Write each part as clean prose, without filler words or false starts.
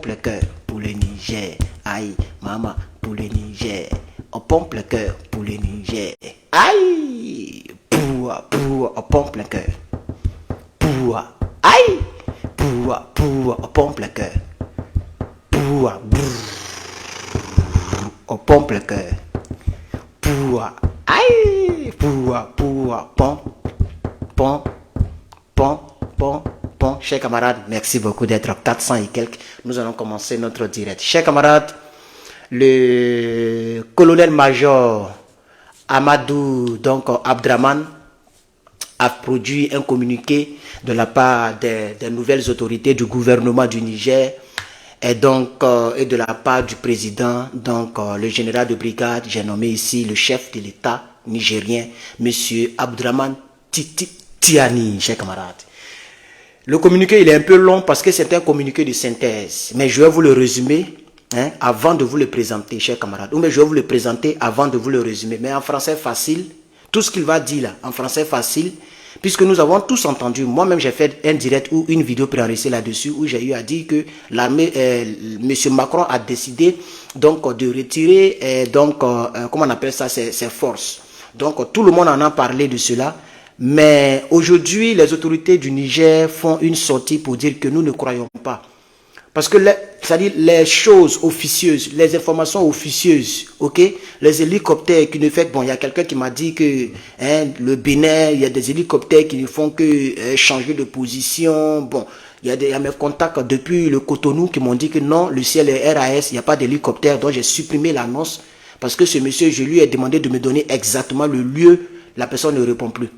pompe le cœur pour le Niger. Aïe, maman, pour le Niger. On pompe le cœur pour le Niger. Aïe, poua, poua, on pompe le cœur. Poua, aïe, poua, poua, on pompe le cœur. Poua, on pompe le cœur. Poua, aïe, poua, poua, pompe, pompe, pompe, pompe. Bon, chers camarades, merci beaucoup d'être à 400 et quelques. Nous allons commencer notre direct. Chers camarades, le colonel-major Amadou Abdraman a produit un communiqué de la part des nouvelles autorités du gouvernement du Niger et de la part du président, le général de brigade, j'ai nommé ici le chef de l'État nigérien, monsieur Abdraman Tiani, chers camarades. Le communiqué, il est un peu long parce que c'est un communiqué de synthèse. Mais je vais vous le résumer avant de vous le présenter, chers camarades. Ou mais je vais vous le présenter avant de vous le résumer. Mais en français facile, tout ce qu'il va dire là, en français facile, puisque nous avons tous entendu. Moi-même, j'ai fait un direct ou une vidéo préenregistrée là-dessus où j'ai eu à dire que l'armée, M. Macron a décidé donc de retirer, comment on appelle ça, ses forces. Donc, tout le monde en a parlé de cela. Mais aujourd'hui, les autorités du Niger font une sortie pour dire que nous ne croyons pas. Parce que c'est-à-dire les choses officieuses, les informations officieuses, ok, les hélicoptères qui ne font... Bon, il y a quelqu'un qui m'a dit que le Bénin, il y a des hélicoptères qui ne font que changer de position. Bon, il y a mes contacts depuis le Cotonou qui m'ont dit que non, le ciel est RAS, il n'y a pas d'hélicoptère. Donc j'ai supprimé l'annonce parce que ce monsieur, je lui ai demandé de me donner exactement le lieu. La personne ne répond plus.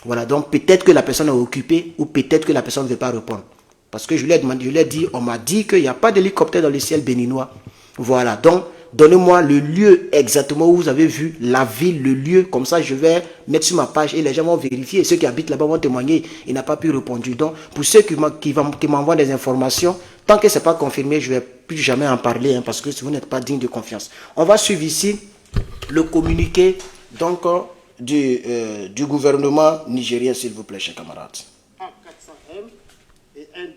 Voilà, donc peut-être que la personne est occupée ou peut-être que la personne ne veut pas répondre. Parce que je lui ai demandé, on m'a dit qu'il n'y a pas d'hélicoptère dans le ciel béninois. Voilà, donc donnez-moi le lieu exactement où vous avez vu la ville, le lieu. Comme ça, je vais mettre sur ma page et les gens vont vérifier. Et ceux qui habitent là-bas vont témoigner. Il n'a pas pu répondre. Donc, pour ceux qui m'envoient des informations, tant que ce n'est pas confirmé, je ne vais plus jamais en parler parce que vous n'êtes pas digne de confiance. On va suivre ici le communiqué du gouvernement nigérien, s'il vous plaît, chers camarades. A400M et N.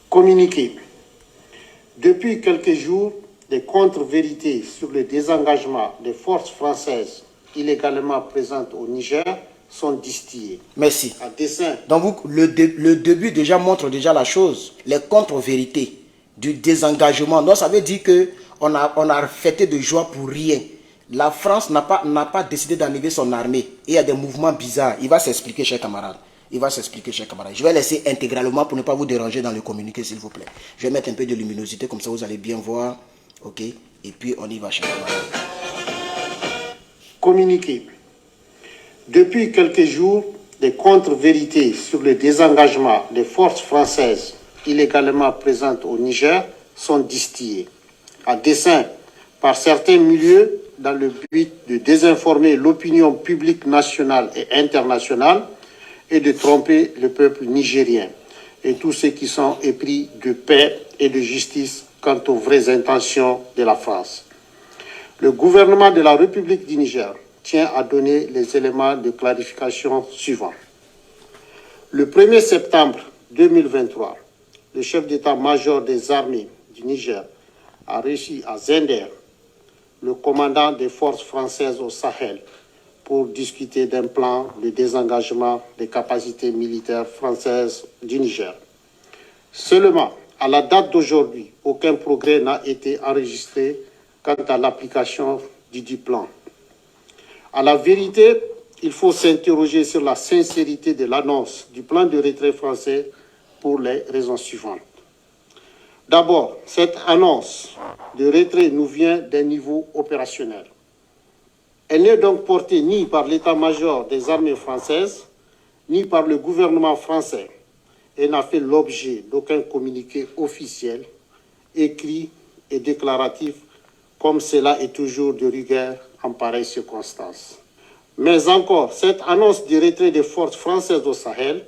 Communiqué. Depuis quelques jours, des contre-vérités sur le désengagement des forces françaises illégalement présentes au Niger sont distillés. Merci. À dessein. Donc le début déjà montre déjà la chose, les contre-vérités du désengagement. Donc ça veut dire que on a fêté de joie pour rien. La France n'a pas décidé d'enlever son armée. Et il y a des mouvements bizarres. Il va s'expliquer, chers camarades. Il va s'expliquer, chers camarades. Je vais laisser intégralement pour ne pas vous déranger dans le communiqué, s'il vous plaît. Je vais mettre un peu de luminosité, comme ça vous allez bien voir. Ok. Et puis on y va, chers camarades. Communiqué. Depuis quelques jours, des contre-vérités sur le désengagement des forces françaises illégalement présentes au Niger sont distillées, à dessein par certains milieux dans le but de désinformer l'opinion publique nationale et internationale et de tromper le peuple nigérien et tous ceux qui sont épris de paix et de justice quant aux vraies intentions de la France. Le gouvernement de la République du Niger tient à donner les éléments de clarification suivants. Le 1er septembre 2023, le chef d'état-major des armées du Niger a reçu à Zender le commandant des forces françaises au Sahel pour discuter d'un plan de désengagement des capacités militaires françaises du Niger. Seulement, à la date d'aujourd'hui, aucun progrès n'a été enregistré quant à l'application du plan. À la vérité, il faut s'interroger sur la sincérité de l'annonce du plan de retrait français pour les raisons suivantes. D'abord, cette annonce de retrait nous vient d'un niveau opérationnel. Elle n'est donc portée ni par l'état-major des armées françaises, ni par le gouvernement français, et n'a fait l'objet d'aucun communiqué officiel, écrit et déclaratif, comme cela est toujours de rigueur en pareilles circonstances. Mais encore, cette annonce du retrait des forces françaises au Sahel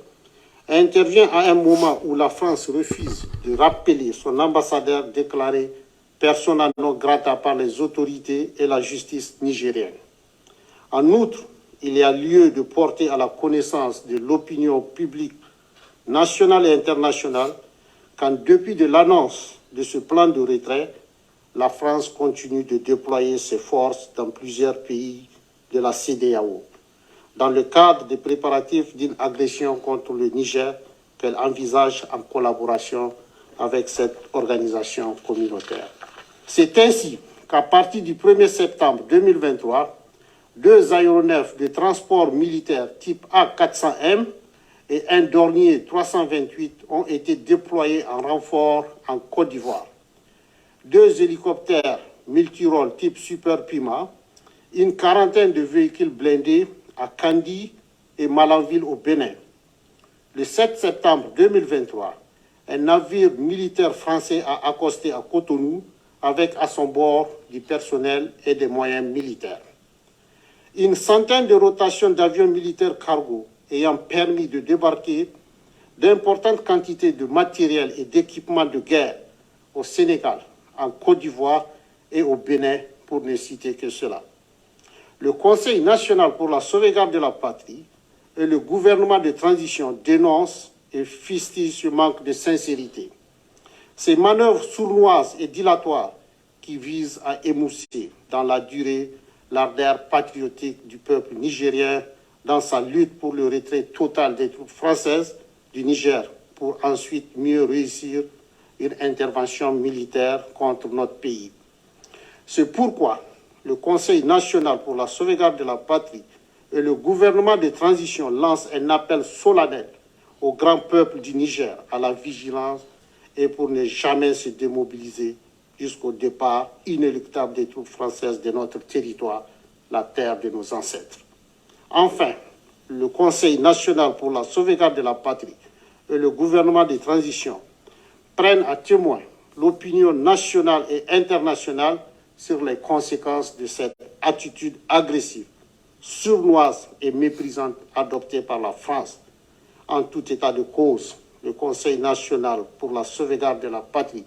intervient à un moment où la France refuse de rappeler son ambassadeur déclaré persona non grata par les autorités et la justice nigérienne. En outre, il y a lieu de porter à la connaissance de l'opinion publique nationale et internationale qu'en dépit de l'annonce de ce plan de retrait, la France continue de déployer ses forces dans plusieurs pays de la CEDEAO, dans le cadre des préparatifs d'une agression contre le Niger qu'elle envisage en collaboration avec cette organisation communautaire. C'est ainsi qu'à partir du 1er septembre 2023, 2 aéronefs de transport militaire type A400M et un Dornier 328 ont été déployés en renfort en Côte d'Ivoire. 2 hélicoptères multirôles type Super Puma, une quarantaine de véhicules blindés à Kandi et Malanville au Bénin. Le 7 septembre 2023, un navire militaire français a accosté à Cotonou avec à son bord du personnel et des moyens militaires. Une centaine de rotations d'avions militaires cargo ayant permis de débarquer d'importantes quantités de matériel et d'équipements de guerre au Sénégal, en Côte d'Ivoire et au Bénin, pour ne citer que cela. Le Conseil national pour la sauvegarde de la patrie et le gouvernement de transition dénoncent et fustigent ce manque de sincérité. Ces manœuvres sournoises et dilatoires qui visent à émousser dans la durée l'ardeur patriotique du peuple nigérien dans sa lutte pour le retrait total des troupes françaises du Niger pour ensuite mieux réussir une intervention militaire contre notre pays. C'est pourquoi le Conseil national pour la sauvegarde de la patrie et le gouvernement de transition lancent un appel solennel au grand peuple du Niger à la vigilance et pour ne jamais se démobiliser jusqu'au départ inéluctable des troupes françaises de notre territoire, la terre de nos ancêtres. Enfin, le Conseil national pour la sauvegarde de la patrie et le gouvernement de transition prennent à témoin l'opinion nationale et internationale sur les conséquences de cette attitude agressive, sournoise et méprisante adoptée par la France. En tout état de cause, le Conseil national pour la sauvegarde de la patrie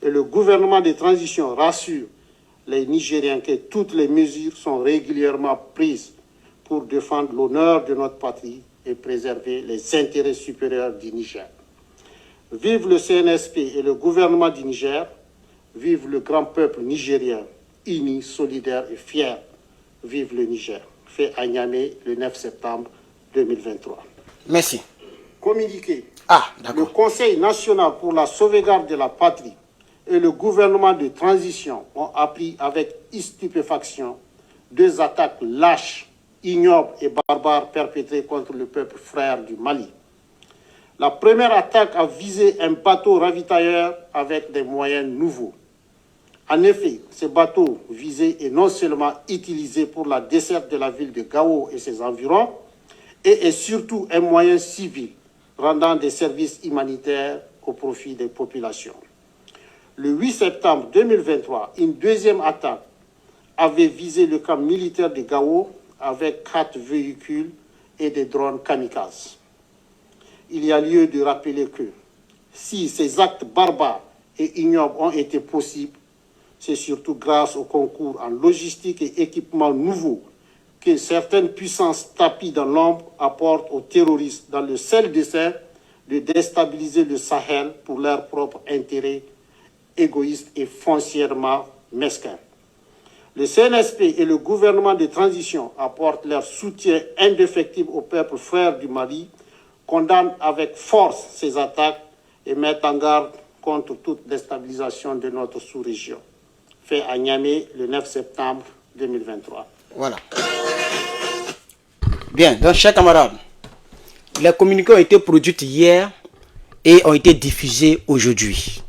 et le gouvernement de transition rassurent les Nigériens que toutes les mesures sont régulièrement prises pour défendre l'honneur de notre patrie et préserver les intérêts supérieurs du Niger. Vive le CNSP et le gouvernement du Niger, vive le grand peuple nigérien, uni, solidaire et fier. Vive le Niger. Fait à Niamey le 9 septembre 2023. Merci. Communiqué. D'accord. Le Conseil national pour la sauvegarde de la patrie et le gouvernement de transition ont appris avec stupéfaction 2 attaques lâches, ignobles et barbares perpétrées contre le peuple frère du Mali. La première attaque a visé un bateau ravitailleur avec des moyens nouveaux. En effet, ce bateau visé est non seulement utilisé pour la desserte de la ville de Gao et ses environs, et est surtout un moyen civil rendant des services humanitaires au profit des populations. Le 8 septembre 2023, une deuxième attaque avait visé le camp militaire de Gao avec 4 véhicules et des drones kamikazes. Il y a lieu de rappeler que si ces actes barbares et ignobles ont été possibles, c'est surtout grâce au concours en logistique et équipements nouveaux que certaines puissances tapies dans l'ombre apportent aux terroristes dans le seul dessein de déstabiliser le Sahel pour leur propre intérêt égoïste et foncièrement mesquin. Le CNSP et le gouvernement de transition apportent leur soutien indéfectible au peuple frère du Mali, condamnent avec force ces attaques et mettent en garde contre toute déstabilisation de notre sous-région. Fait à Niamey le 9 septembre 2023. Voilà. Bien, donc chers camarades, les communiqués ont été produits hier et ont été diffusés aujourd'hui.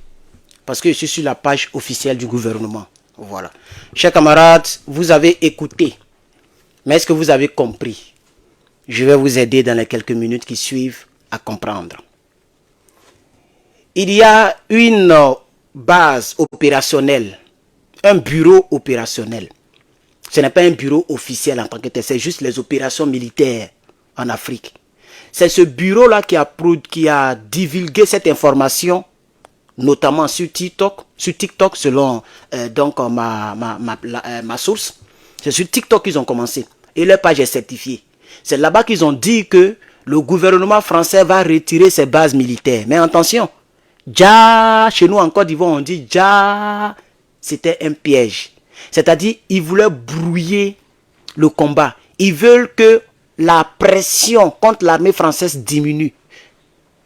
Parce que je suis sur la page officielle du gouvernement. Voilà. Chers camarades, vous avez écouté. Mais est-ce que vous avez compris? Je vais vous aider dans les quelques minutes qui suivent à comprendre. Il y a une base opérationnelle, un bureau opérationnel. Ce n'est pas un bureau officiel en tant que tel, c'est juste les opérations militaires en Afrique. C'est ce bureau-là qui a divulgué cette information notamment sur TikTok selon donc ma source. C'est sur TikTok qu'ils ont commencé. Et leur page est certifiée. C'est là-bas qu'ils ont dit que le gouvernement français va retirer ses bases militaires. Mais attention, déjà, chez nous en Côte d'Ivoire, on dit déjà, c'était un piège. C'est-à-dire, ils voulaient brouiller le combat. Ils veulent que la pression contre l'armée française diminue.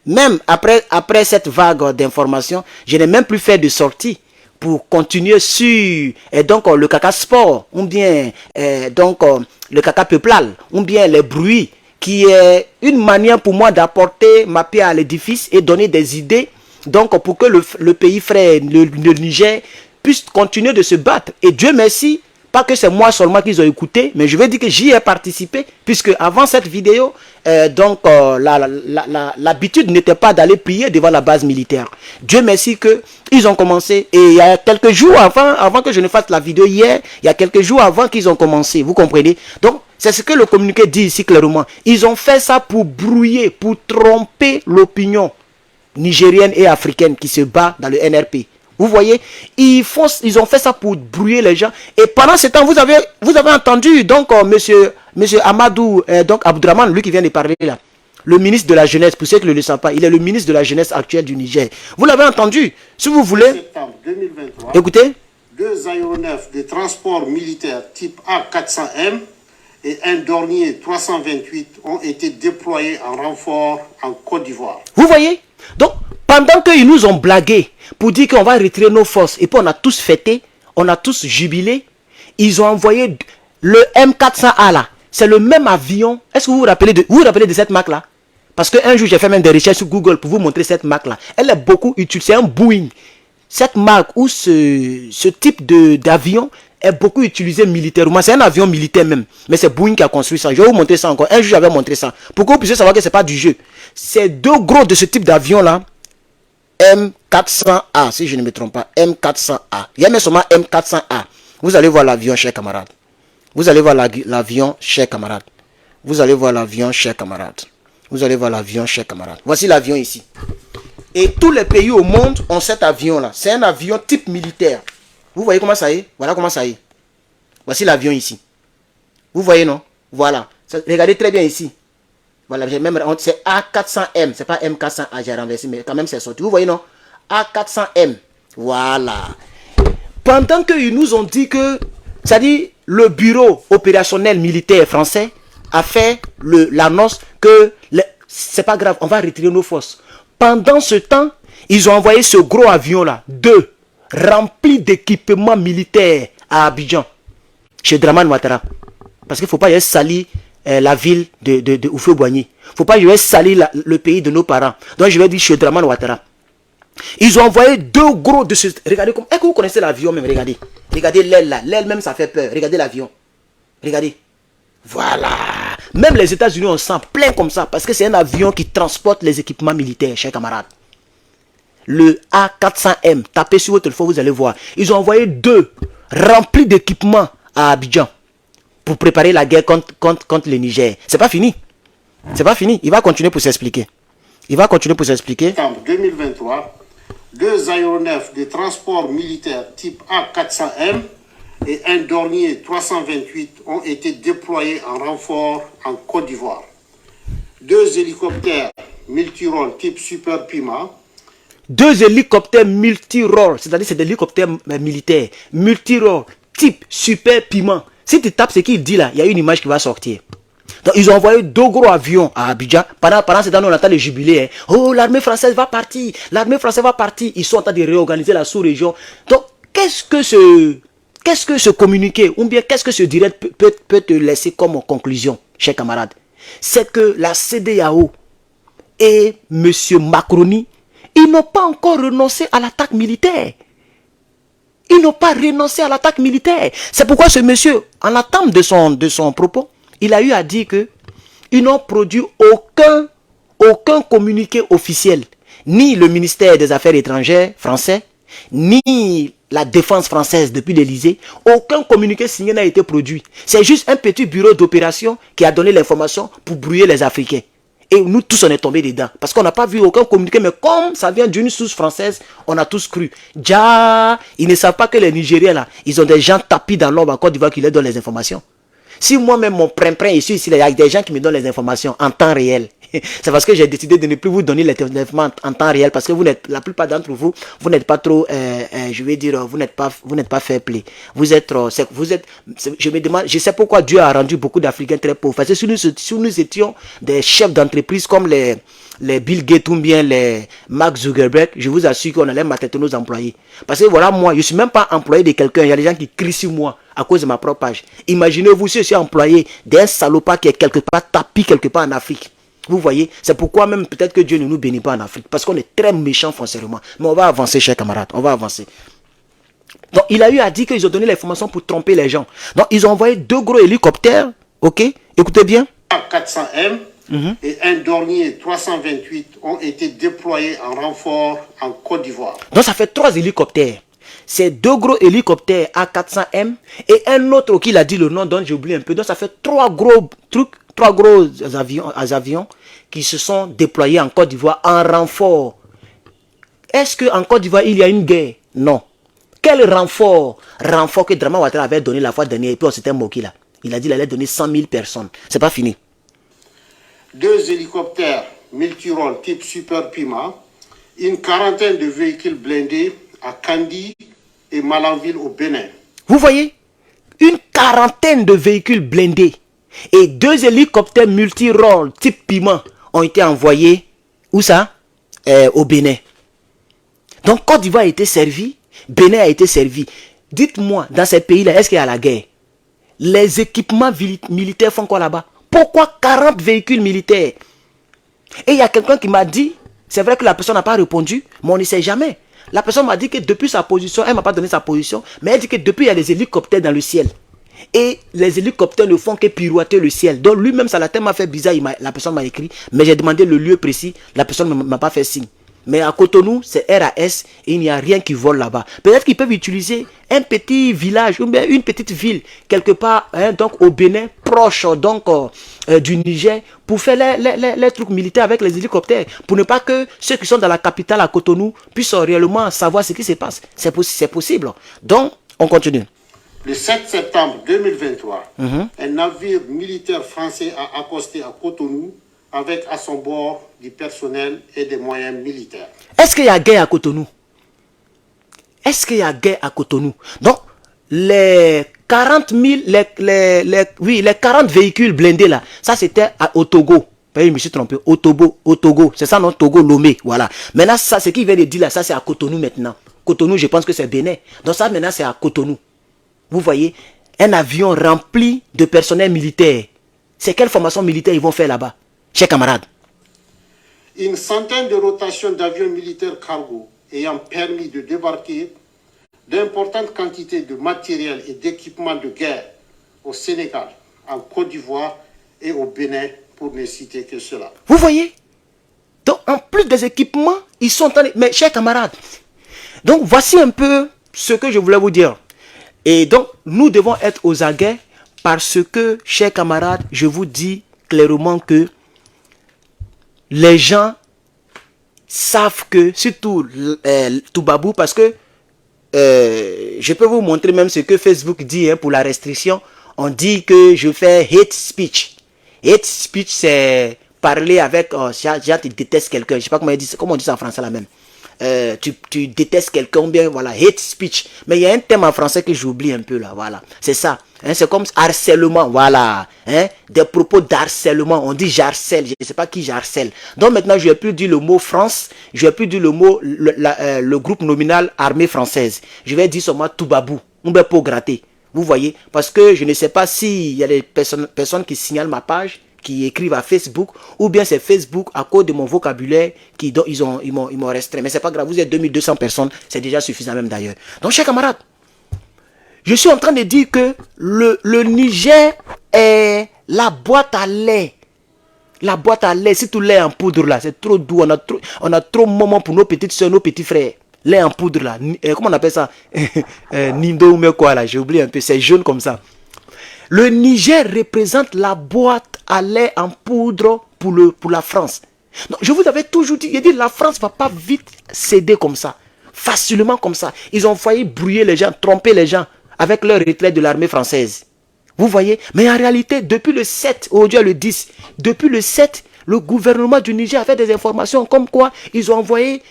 Même après cette vague d'informations, je n'ai même plus fait de sortie pour continuer sur donc le caca sport, ou bien le caca peuplal, ou bien les bruits, qui est une manière pour moi d'apporter ma pierre à l'édifice et donner des idées, donc pour que le pays frère, le Niger, puisse continuer de se battre. Et Dieu merci, pas que c'est moi seulement qu'ils ont écouté, mais je veux dire que j'y ai participé, puisque avant cette vidéo, l'habitude n'était pas d'aller prier devant la base militaire. Dieu merci qu'ils ont commencé, et il y a quelques jours avant que je ne fasse la vidéo hier, il y a quelques jours avant qu'ils ont commencé, vous comprenez? Donc, c'est ce que le communiqué dit ici clairement. Ils ont fait ça pour brouiller, pour tromper l'opinion nigérienne et africaine qui se bat dans le NRP. Vous voyez, ils ont fait ça pour brouiller les gens. Et pendant ce temps, vous avez entendu donc monsieur Amadou donc Abdraman, lui qui vient de parler là, le ministre de la jeunesse, pour ceux qui ne le savent pas, il est le ministre de la jeunesse actuelle du Niger. Vous l'avez entendu, si vous voulez. En septembre 2023, écoutez. 2 aéronefs de transport militaire type A400M et un Dornier 328 ont été déployés en renfort en Côte d'Ivoire. Vous voyez? Donc, pendant qu'ils nous ont blagué pour dire qu'on va retirer nos forces, et puis on a tous fêté, on a tous jubilé, ils ont envoyé le M400A là. C'est le même avion. Est-ce que vous vous rappelez de cette marque là? Parce qu'un jour, j'ai fait même des recherches sur Google pour vous montrer cette marque là. Elle est beaucoup utilisée. C'est un Boeing. Cette marque ou ce type d'avion est beaucoup utilisé militairement. C'est un avion militaire même. Mais c'est Boeing qui a construit ça. Je vais vous montrer ça encore. Un jour, j'avais montré ça. Pour que vous puissiez savoir que ce n'est pas du jeu. C'est deux gros de ce type d'avion là. M400A, si je ne me trompe pas. M400A. Il y a même seulement M400A. Vous allez voir l'avion, chers camarades. Vous allez voir l'avion, chers camarades. Vous allez voir l'avion, chers camarades. Vous allez voir l'avion, chers camarades. Voici l'avion ici. Et tous les pays au monde ont cet avion-là. C'est un avion type militaire. Vous voyez comment ça est? Voilà comment ça est. Voici l'avion ici. Vous voyez, non? Voilà. Regardez très bien ici. Voilà, c'est A400M. C'est pas M400A, j'ai renversé, mais quand même c'est sorti. Vous voyez, non? A400M. Voilà. Pendant qu'ils nous ont dit que, c'est-à-dire, le bureau opérationnel militaire français a fait l'annonce que c'est pas grave, on va retirer nos forces. Pendant ce temps, ils ont envoyé ce gros avion-là, 2, rempli d'équipements militaires à Abidjan, chez Dramane Ouattara. Parce qu'il ne faut pas y salir la ville de Houphouët-Boigny. Il ne faut pas y salir le pays de nos parents. Donc je vais dire chez Dramane Ouattara. Ils ont envoyé 2 gros de ce... Regardez, est-ce que vous connaissez l'avion même? Regardez. Regardez l'aile là. L'aile même, ça fait peur. Regardez l'avion. Regardez. Voilà. Même les États-Unis, on sent plein comme ça. Parce que c'est un avion qui transporte les équipements militaires, chers camarades. Le A400M. Tapez sur votre téléphone, vous allez voir. Ils ont envoyé 2 remplis d'équipements à Abidjan. Pour préparer la guerre contre le Niger. C'est pas fini. C'est pas fini. Il va continuer pour s'expliquer. Il va continuer pour s'expliquer. En 2023, 2 aéronefs de transport militaire type A400M et un Dornier 328 ont été déployés en renfort en Côte d'Ivoire. 2 hélicoptères multirôles type Super Puma. 2 hélicoptères multirôles, c'est-à-dire c'est des hélicoptères militaires multirôles type Super Puma. Si tu tapes ce qu'il dit là, il y a une image qui va sortir. Donc ils ont envoyé 2 gros avions à Abidjan. Pendant ce temps, on entend le jubilé. Hein. Oh, l'armée française va partir. L'armée française va partir. Ils sont en train de réorganiser la sous-région. Donc, qu'est-ce que ce communiqué, ou bien qu'est-ce que ce direct peut te laisser comme conclusion, chers camarades? C'est que la CEDEAO et M. Macroni, ils n'ont pas encore renoncé à l'attaque militaire. Ils n'ont pas renoncé à l'attaque militaire. C'est pourquoi ce monsieur, en l'attente de son propos, il a eu à dire que ils n'ont produit aucun communiqué officiel. Ni le ministère des Affaires étrangères français, ni la défense française depuis l'Élysée. Aucun communiqué signé n'a été produit. C'est juste un petit bureau d'opération qui a donné l'information pour brouiller les Africains. Et nous tous, on est tombés dedans. Parce qu'on n'a pas vu aucun communiqué. Mais comme ça vient d'une source française, on a tous cru. Déjà, ils ne savent pas que les Nigériens, là, ils ont des gens tapis dans l'ombre en Côte d'Ivoire qui leur donnent les informations. Si moi-même, mon prin-prin ici, il y a des gens qui me donnent les informations en temps réel. C'est parce que j'ai décidé de ne plus vous donner les informations en temps réel. Parce que vous n'êtes, la plupart d'entre vous, vous n'êtes pas trop, je vais dire, vous n'êtes pas fair play. Vous êtes, je me demande, je sais pourquoi Dieu a rendu beaucoup d'Africains très pauvres. Parce que si nous étions des chefs d'entreprise comme les Bill Gates ou bien les Mark Zuckerberg, je vous assure qu'on allait maltraiter nos employés. Parce que voilà, moi, je ne suis même pas employé de quelqu'un. Il y a des gens qui crient sur moi à cause de ma propre page. Imaginez-vous si je suis employé d'un salopard qui est quelque part tapis quelque part en Afrique. Vous voyez, c'est pourquoi même peut-être que Dieu ne nous bénit pas en Afrique. Parce qu'on est très méchants foncièrement. Mais on va avancer, chers camarades. On va avancer. Donc, il a eu à dire qu'ils ont donné l'information pour tromper les gens. Donc, ils ont envoyé 2 gros hélicoptères. Ok, écoutez bien. 400M et un Dornier 328 ont été déployés en renfort en Côte d'Ivoire. Donc, ça fait 3 hélicoptères. C'est 2 gros hélicoptères A400M et un autre qui a dit le nom, dont j'ai oublié un peu. Donc, ça fait 3 gros trucs, 3 gros avions qui se sont déployés en Côte d'Ivoire en renfort. Est-ce qu'en Côte d'Ivoire, il y a une guerre? Non. Quel renfort? Renfort que Draman Ouattara avait donné la fois dernière et puis on s'était moqué là. Il a dit qu'il allait donner 100 000 personnes. C'est pas fini. 2 hélicoptères multirôles type Super Puma, une quarantaine de véhicules blindés à Kandi et Malanville au Bénin. Vous voyez? Une quarantaine de véhicules blindés et 2 hélicoptères multirôles type Pima ont été envoyés, où ça? Au Bénin. Donc Côte d'Ivoire a été servie, Bénin a été servi. Dites-moi, dans ces pays-là, est-ce qu'il y a la guerre? Les équipements militaires font quoi là-bas? Pourquoi 40 véhicules militaires? Et il y a quelqu'un qui m'a dit, c'est vrai que la personne n'a pas répondu, mais on ne sait jamais. La personne m'a dit que depuis sa position, elle ne m'a pas donné sa position, mais elle dit que depuis il y a des hélicoptères dans le ciel. Et les hélicoptères ne font que pirouetter le ciel. Donc lui-même, ça l'a tellement fait bizarre, la personne m'a écrit, mais j'ai demandé le lieu précis, la personne ne m'a pas fait signe. Mais à Cotonou, c'est RAS et il n'y a rien qui vole là-bas. Peut-être qu'ils peuvent utiliser un petit village ou bien une petite ville quelque part, hein, donc au Bénin, proche donc du Niger, pour faire les trucs militaires avec les hélicoptères. Pour ne pas que ceux qui sont dans la capitale à Cotonou puissent réellement savoir ce qui se passe. C'est possible. Donc, on continue. Le 7 septembre 2023, un navire militaire français a accosté à Cotonou avec à son bord du personnel et des moyens militaires. Est-ce qu'il y a guerre à Cotonou? Est-ce qu'il y a guerre à Cotonou? Donc, les 40 000, les 40 véhicules blindés là, ça c'était au Togo. Je me suis trompé, au Togo, c'est ça non, Togo, Lomé, voilà. Maintenant, ça, ce qu'il vient de dire là, ça c'est à Cotonou maintenant. Cotonou, je pense que c'est Bénin. Donc ça maintenant c'est à Cotonou. Vous voyez, un avion rempli de personnel militaire. C'est quelle formation militaire ils vont faire là-bas? Chers camarades. Une centaine de rotations d'avions militaires cargo ayant permis de débarquer d'importantes quantités de matériel et d'équipements de guerre au Sénégal, en Côte d'Ivoire et au Bénin, pour ne citer que cela. Vous voyez? Donc, en plus des équipements, ils sont en... Mais, chers camarades, donc voici un peu ce que je voulais vous dire. Et donc, nous devons être aux aguets parce que, chers camarades, je vous dis clairement que les gens savent que, surtout Toubabou, parce que je peux vous montrer même ce que Facebook dit pour la restriction. On dit que je fais hate speech. Hate speech, c'est parler avec... tu détestes quelqu'un. Je ne sais pas comment on dit ça en français là même. Tu détestes quelqu'un, bien voilà, hate speech. Mais il y a un thème en français que j'oublie un peu là, voilà. C'est ça. Hein, c'est comme harcèlement, voilà. Hein, des propos d'harcèlement. On dit j'harcèle, je ne sais pas qui j'harcèle. Donc maintenant, je ne vais plus dire le mot France, je ne vais plus dire le mot, le groupe nominal armée française. Je vais dire seulement Toubabou, on va pas gratter. Vous voyez, parce que je ne sais pas s'il y a des personnes qui signalent ma page, qui écrivent à Facebook, ou bien c'est Facebook à cause de mon vocabulaire ils m'ont restreint. Mais c'est pas grave, vous êtes 2200 personnes, c'est déjà suffisant même d'ailleurs. Donc chers camarades, je suis en train de dire que le Niger est la boîte à lait. La boîte à lait, c'est tout lait en poudre là, c'est trop doux, on a trop de moments pour nos petites soeurs, nos petits frères. Lait en poudre là, comment on appelle ça? Nindo ou mais quoi là, j'ai oublié un peu, c'est jaune comme ça. Le Niger représente la boîte à lait en poudre pour la France. Non, je vous avais toujours dit, j'ai dit la France ne va pas vite céder comme ça, facilement comme ça. Ils ont failli brouiller les gens, tromper les gens avec leur retrait de l'armée française. Vous voyez? Mais en réalité, depuis le 7, aujourd'hui le 10, depuis le 7, le gouvernement du Niger a fait des informations comme quoi ils ont envoyé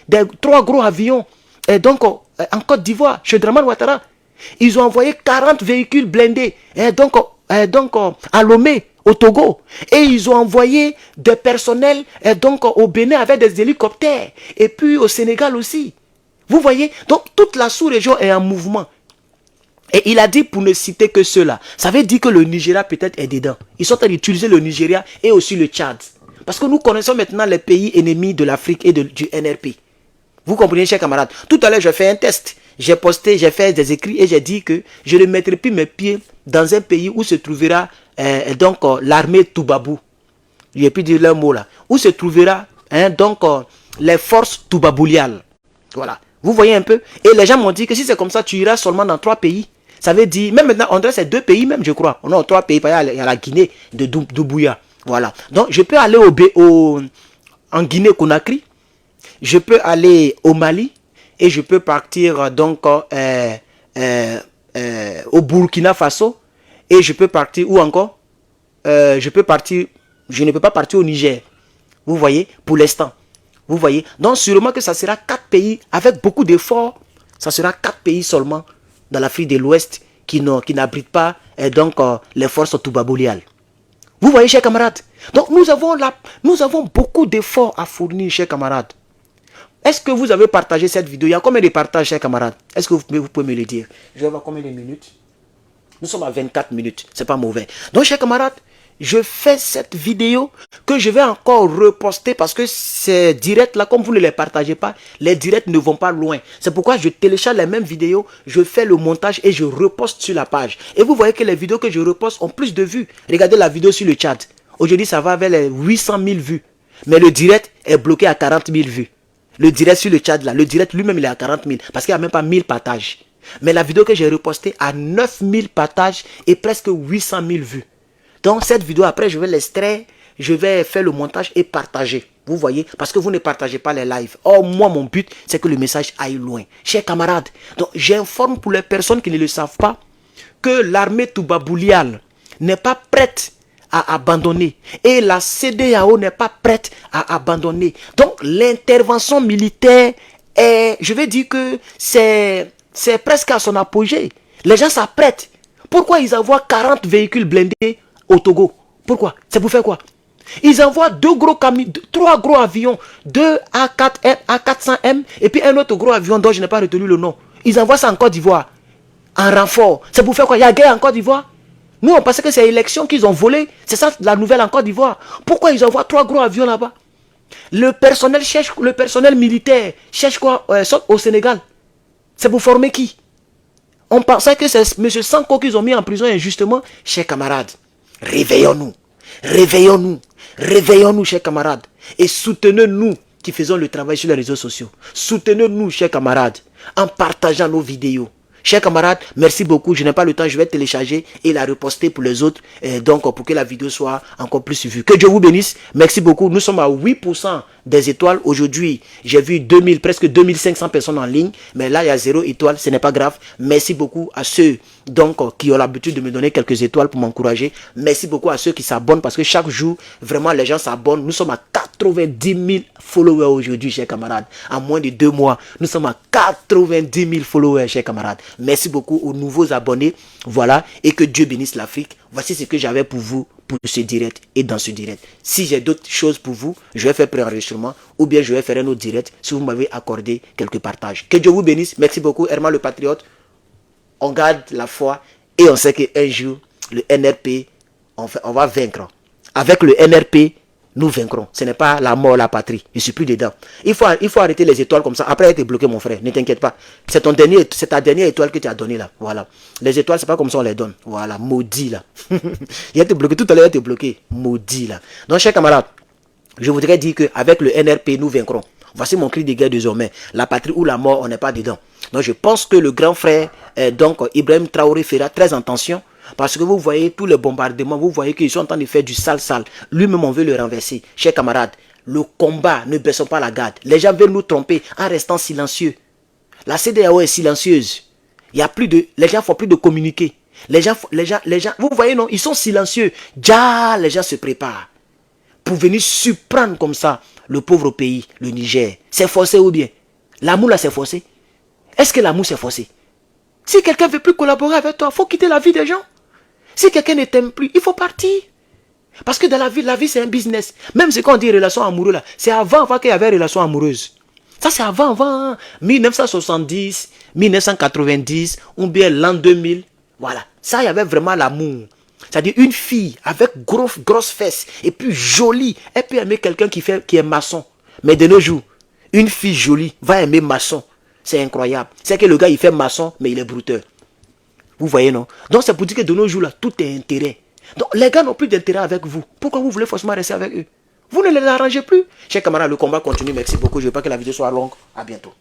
3 gros avions en Côte d'Ivoire, chez Draman Ouattara. Ils ont envoyé 40 véhicules blindés à Lomé, au Togo. Et ils ont envoyé des personnels au Bénin avec des hélicoptères. Et puis au Sénégal aussi. Vous voyez? Donc toute la sous-région est en mouvement. Et il a dit pour ne citer que ceux-là. Ça veut dire que le Nigeria peut-être est dedans. Ils sont en train d'utiliser le Nigeria et aussi le Tchad. Parce que nous connaissons maintenant les pays ennemis de l'Afrique et du NRP. Vous comprenez, chers camarades? Tout à l'heure, j'ai fait un test. J'ai posté, j'ai fait des écrits et j'ai dit que je ne mettrai plus mes pieds dans un pays où se trouvera l'armée Toubabou. Je n'ai plus dit leur mot là. Où se trouvera les forces Toubabouliales. Voilà. Vous voyez un peu? Et les gens m'ont dit que si c'est comme ça, tu iras seulement dans 3 pays. Ça veut dire, même maintenant, on dirait c'est 2 pays même, je crois. Non, 3 pays. Il y a la Guinée de Doumbouya. Voilà. Donc, je peux aller en Guinée-Conakry. Je peux aller au Mali. Et je peux partir au Burkina Faso. Et je peux partir où encore? Je ne peux pas partir au Niger. Vous voyez? Pour l'instant. Vous voyez? Donc sûrement que ça sera 4 pays avec beaucoup d'efforts. Ça sera 4 pays seulement dans l'Afrique de l'Ouest qui n'abritent pas les forces toubabouliales. Vous voyez, chers camarades? Donc nous avons beaucoup d'efforts à fournir, chers camarades. Est-ce que vous avez partagé cette vidéo? Il y a combien de partages, chers camarades? Est-ce que vous pouvez me le dire? Je vais voir combien de minutes. Nous sommes à 24 minutes. C'est pas mauvais. Donc, chers camarades, je fais cette vidéo que je vais encore reposter parce que ces directs là, comme vous ne les partagez pas, les directs ne vont pas loin. C'est pourquoi je télécharge les mêmes vidéos, je fais le montage et je reposte sur la page. Et vous voyez que les vidéos que je reposte ont plus de vues. Regardez la vidéo sur le chat. Aujourd'hui, ça va vers les 800 000 vues. Mais le direct est bloqué à 40 000 vues. Le direct sur le chat là, le direct lui-même il est à 40 000 parce qu'il n'y a même pas 1000 partages. Mais la vidéo que j'ai repostée a 9000 partages et presque 800 000 vues. Donc cette vidéo après je vais l'extraire, je vais faire le montage et partager. Vous voyez, parce que vous ne partagez pas les lives. Or moi mon but c'est que le message aille loin. Chers camarades, donc j'informe pour les personnes qui ne le savent pas que l'armée toubabouliale n'est pas prête à abandonner. Et la CEDEAO n'est pas prête à abandonner. Donc l'intervention militaire est, je vais dire que c'est presque à son apogée. Les gens s'apprêtent. Pourquoi ils envoient 40 véhicules blindés au Togo? Pourquoi? C'est pour faire quoi? Ils envoient 3 gros avions, 2 A400M et puis un autre gros avion dont je n'ai pas retenu le nom. Ils envoient ça en Côte d'Ivoire, en renfort. C'est pour faire quoi? Il y a guerre en Côte d'Ivoire? Nous, on pensait que c'est l'élection qu'ils ont volé. C'est ça la nouvelle en Côte d'Ivoire. Pourquoi ils envoient 3 gros avions là-bas? Le personnel militaire cherche quoi au Sénégal? C'est pour former qui? On pensait que c'est M. Sanko qu'ils ont mis en prison injustement. Chers camarades, réveillons-nous. Réveillons-nous. Réveillons-nous, chers camarades. Et soutenez-nous qui faisons le travail sur les réseaux sociaux. Soutenez-nous, chers camarades, en partageant nos vidéos. Chers camarades, merci beaucoup. Je n'ai pas le temps, je vais télécharger et la reposter pour les autres. Donc, pour que la vidéo soit encore plus vue. Que Dieu vous bénisse. Merci beaucoup. Nous sommes à 8% des étoiles. Aujourd'hui, j'ai vu presque 2500 personnes en ligne. Mais là, il y a 0 étoile. Ce n'est pas grave. Merci beaucoup à ceux qui ont l'habitude de me donner quelques étoiles pour m'encourager. Merci beaucoup à ceux qui s'abonnent parce que chaque jour, vraiment, les gens s'abonnent. Nous sommes à 90 000 followers aujourd'hui, chers camarades. En moins de 2 mois, nous sommes à 90 000 followers, chers camarades. Merci beaucoup aux nouveaux abonnés. Voilà. Et que Dieu bénisse l'Afrique. Voici ce que j'avais pour vous pour ce direct et dans ce direct. Si j'ai d'autres choses pour vous, je vais faire pré-enregistrement ou bien je vais faire un autre direct si vous m'avez accordé quelques partages. Que Dieu vous bénisse. Merci beaucoup, Herman le Patriote. On garde la foi et on sait qu'un jour, le NRP, on va vaincre. Avec le NRP, nous vaincrons. Ce n'est pas la mort, la patrie. Je ne suis plus dedans. Il faut arrêter les étoiles comme ça. Après être bloqué, mon frère. Ne t'inquiète pas. C'est ta dernière étoile que tu as donnée là. Voilà. Les étoiles, c'est pas comme ça on les donne. Voilà. Maudit là. Il a été bloqué. Tout à l'heure, il a été bloqué. Maudit là. Donc, chers camarades, je voudrais dire qu'avec le NRP, nous vaincrons. Voici mon cri de guerre désormais. La patrie ou la mort, on n'est pas dedans. Donc, je pense que le grand frère, Ibrahim Traoré, fera très attention Parce que vous voyez tous les bombardements, vous voyez qu'ils sont en train de faire du sale. Lui-même, on veut le renverser. Chers camarades, le combat, ne baissons pas la garde. Les gens veulent nous tromper en restant silencieux. La CEDEAO est silencieuse. Il y a plus de, les gens ne font plus de communiquer. Les gens, vous voyez, non, ils sont silencieux. Déjà, les gens se préparent pour venir surprendre comme ça le pauvre pays, le Niger. C'est forcé ou bien? L'amour là, c'est forcé. Est-ce que l'amour c'est forcé? Si quelqu'un ne veut plus collaborer avec toi, il faut quitter la vie des gens. Si quelqu'un ne t'aime plus, il faut partir. Parce que dans la vie c'est un business. Même ce qu'on dit relation amoureuse là, c'est avant qu'il y avait relation amoureuse. Ça c'est avant, 1970, 1990, ou bien l'an 2000. Voilà, ça il y avait vraiment l'amour. C'est-à-dire une fille avec grosses fesses et puis jolie, elle peut aimer quelqu'un qui est maçon. Mais de nos jours, une fille jolie va aimer maçon. C'est incroyable. C'est que le gars il fait maçon, mais il est brouteur. Vous voyez non? Donc c'est pour dire que de nos jours là, tout est intérêt. Donc les gars n'ont plus d'intérêt avec vous. Pourquoi vous voulez forcément rester avec eux? Vous ne les arrangez plus. Chers camarades, le combat continue. Merci beaucoup. Je veux pas que la vidéo soit longue. À bientôt.